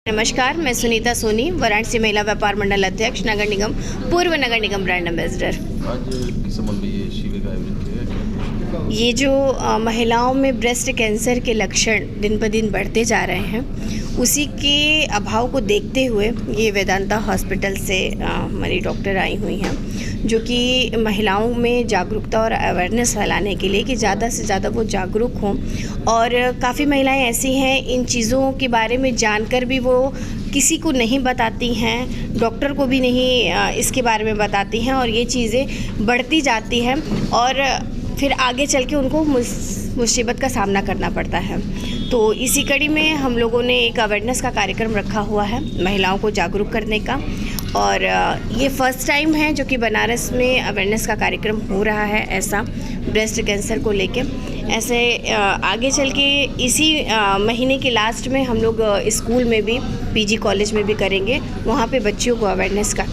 नमस्कार, मैं सुनीता सोनी, वाराणसी महिला व्यापार मंडल अध्यक्ष, नगर निगम, पूर्व नगर निगम ब्रांड एम्बेसडर। आज किस संबंध में ये शिविर का आयोजन किया गया? ये जो महिलाओं में ब्रेस्ट कैंसर के लक्षण दिन ब दिन बढ़ते जा रहे हैं, उसी के अभाव को देखते हुए ये वेदांता हॉस्पिटल से हमारी डॉक्टर आई हुई हैं, जो कि महिलाओं में जागरूकता और अवेयरनेस फैलाने के लिए कि ज़्यादा से ज़्यादा वो जागरूक हों। और काफ़ी महिलाएं ऐसी हैं, इन चीज़ों के बारे में जानकर भी वो किसी को नहीं बताती हैं, डॉक्टर को भी नहीं इसके बारे में बताती हैं, और ये चीज़ें बढ़ती जाती हैं और फिर आगे चल के उनको मुसीबत का सामना करना पड़ता है। तो इसी कड़ी में हम लोगों ने एक अवेयरनेस का कार्यक्रम रखा हुआ है, महिलाओं को जागरूक करने का। और ये फर्स्ट टाइम है जो कि बनारस में अवेयरनेस का कार्यक्रम हो रहा है, ऐसा ब्रेस्ट कैंसर को लेके। ऐसे आगे चल के इसी महीने के लास्ट में हम लोग स्कूल में भी, पीजी कॉलेज में भी करेंगे। वहाँ पे बच्चियों को अवेयरनेस का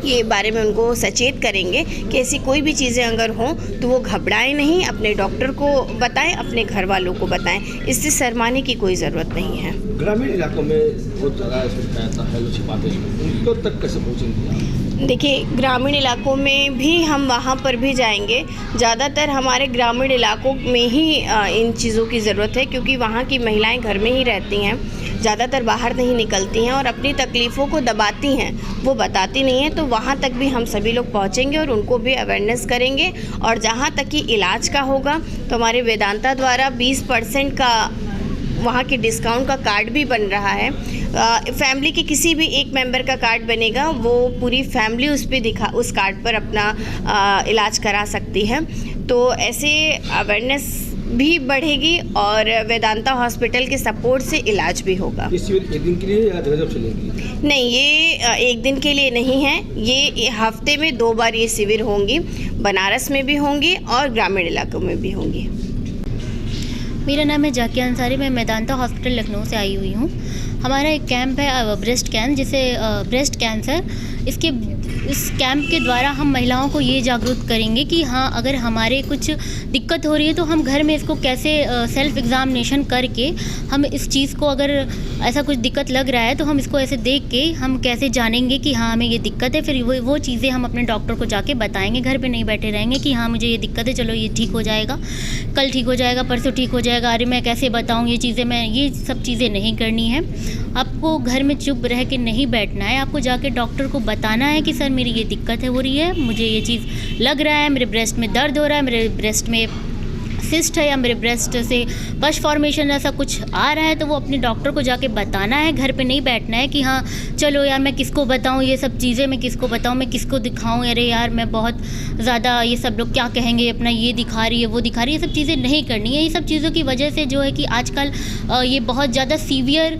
ये बारे में उनको सचेत करेंगे कि ऐसी कोई भी चीज़ें अगर हों तो वो घबराएं नहीं, अपने डॉक्टर को बताएं, अपने घर वालों को बताएं। इससे शर्माने की कोई ज़रूरत नहीं है। ग्रामीण इलाकों में बहुत ज़्यादा शिकायत है, लोग छिपाते हैं, उनको तक कैसे पहुँचेंगे? देखिए, ग्रामीण इलाकों में भी हम वहाँ पर भी जाएंगे। ज़्यादातर हमारे ग्रामीण इलाकों में ही इन चीज़ों की ज़रूरत है, क्योंकि वहाँ की महिलाएं घर में ही रहती हैं, ज़्यादातर बाहर नहीं निकलती हैं और अपनी तकलीफ़ों को दबाती हैं, वो बताती नहीं हैं। तो वहाँ तक भी हम सभी लोग पहुँचेंगे और उनको भी अवेयरनेस करेंगे। और जहाँ तक कि इलाज का होगा, तो हमारे वेदांता द्वारा 20% का वहाँ के डिस्काउंट का कार्ड भी बन रहा है। फैमिली के किसी भी एक मेंबर का कार्ड बनेगा, वो पूरी फैमिली उस कार्ड पर अपना इलाज करा सकती है। तो ऐसे अवेयरनेस भी बढ़ेगी और वेदांता हॉस्पिटल के सपोर्ट से इलाज भी होगा। ये शिविर एक दिन के लिए या जब चलेगी? नहीं, ये एक दिन के लिए नहीं है, ये हफ्ते में 2 बार ये शिविर होंगी। बनारस में भी होंगी और ग्रामीण इलाकों में भी होंगी। मेरा नाम है जाकिया अंसारी, मैं वेदांता हॉस्पिटल लखनऊ से आई हुई हूँ। हमारा एक कैंप है ब्रेस्ट कैंसर। इस कैंप के द्वारा हम महिलाओं को ये जागरूक करेंगे कि हाँ, अगर हमारे कुछ दिक्कत हो रही है तो हम घर में इसको कैसे सेल्फ एग्ज़ामिनेशन करके हम इस चीज़ को, अगर ऐसा कुछ दिक्कत लग रहा है तो हम इसको ऐसे देख के हम कैसे जानेंगे कि हाँ, हमें ये दिक्कत है। फिर वो चीज़ें हम अपने डॉक्टर को जाके बताएंगे, घर पे नहीं बैठे रहेंगे कि हाँ, मुझे ये दिक्कत है, चलो ये ठीक हो जाएगा, कल ठीक हो जाएगा, परसों ठीक हो जाएगा, अरे मैं कैसे बताऊँ ये चीज़ें। ये सब चीज़ें नहीं करनी है। आपको घर में चुप रह के नहीं बैठना है, आपको जाके डॉक्टर को बताना है कि सर मेरी ये दिक्कत हो रही है, मुझे ये चीज़ लग रहा है, मेरे ब्रेस्ट में दर्द हो रहा है, मेरे ब्रेस्ट में सिस्ट है या मेरे ब्रेस्ट से पश फॉर्मेशन ऐसा कुछ आ रहा है, तो वो अपने डॉक्टर को जाके बताना है। घर पे नहीं बैठना है कि हाँ चलो यार मैं किसको बताऊँ ये सब चीज़ें, मैं किसको बताऊँ, मैं किसको दिखाऊँ, अरे यार मैं बहुत ज़्यादा, ये सब लोग क्या कहेंगे, अपना ये दिखा रही है, वो दिखा रही है। ये सब चीज़ें नहीं करनी है। ये सब चीज़ों की वजह से जो है कि आजकल ये बहुत ज़्यादा सीवियर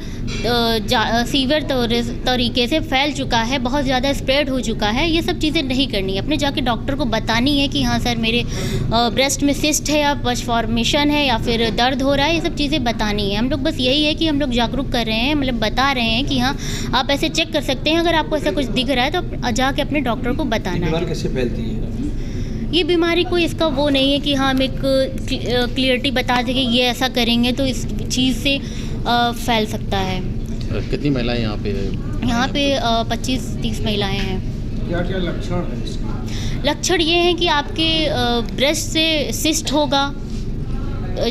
तरीके से फैल चुका है, बहुत ज़्यादा स्प्रेड हो चुका है। ये सब चीज़ें नहीं करनी है। अपने जाके डॉक्टर को बतानी है कि हाँ सर मेरे ब्रेस्ट में सिस्ट है या पश फॉर्मेशन है या फिर दर्द हो रहा है, ये सब चीज़ें बतानी है। हम लोग बस यही है कि हम लोग जागरूक कर रहे हैं, मतलब बता रहे हैं कि हाँ आप ऐसे चेक कर सकते हैं, अगर आपको ऐसा कुछ दिख रहा है तो जाके अपने डॉक्टर को बताना है। बीमारी कैसे फैलती है? ये बीमारी कोई इसका वो नहीं है कि हाँ हम एक क्लियरिटी बता दें कि ये ऐसा करेंगे तो इस चीज़ से फैल सकता है। कितनी महिलाएं यहाँ पे? यहाँ पे 25-30 महिलाएं हैं। क्या क्या लक्षण है इसके? लक्षण ये हैं कि आपके ब्रेस्ट से सिस्ट होगा,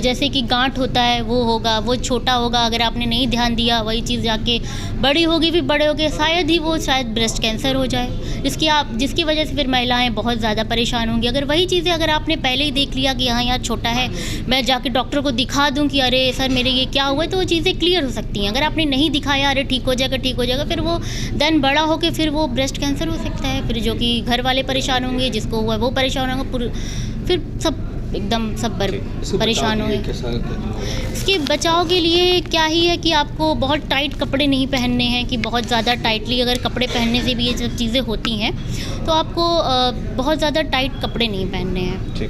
जैसे कि गांठ होता है वो होगा, वो छोटा होगा, अगर आपने नहीं ध्यान दिया वही चीज़ जाके बड़ी होगी, फिर बड़े होके शायद ब्रेस्ट कैंसर हो जाए, जिसकी वजह से फिर महिलाएं बहुत ज़्यादा परेशान होंगी। अगर वही चीज़ें अगर आपने पहले ही देख लिया कि हाँ यार छोटा है, मैं जाके डॉक्टर को दिखा दूँ कि अरे सर मेरे ये क्या हुआ है, तो वो चीज़ें क्लियर हो सकती हैं। अगर आपने नहीं दिखाया, अरे ठीक हो जाएगा, फिर वो देन बड़ा होके फिर वो ब्रेस्ट कैंसर हो सकता है, फिर जो कि घर वाले परेशान होंगे, जिसको हुआ वो परेशान होंगे, फिर सब एकदम सब परेशान होंगे। इसके बचाव के लिए क्या ही है कि आपको बहुत टाइट कपड़े नहीं पहनने हैं, कि बहुत ज़्यादा टाइटली अगर कपड़े पहनने से भी ये सब चीज़ें होती हैं, तो आपको बहुत ज़्यादा टाइट कपड़े नहीं पहनने हैं। ठीक।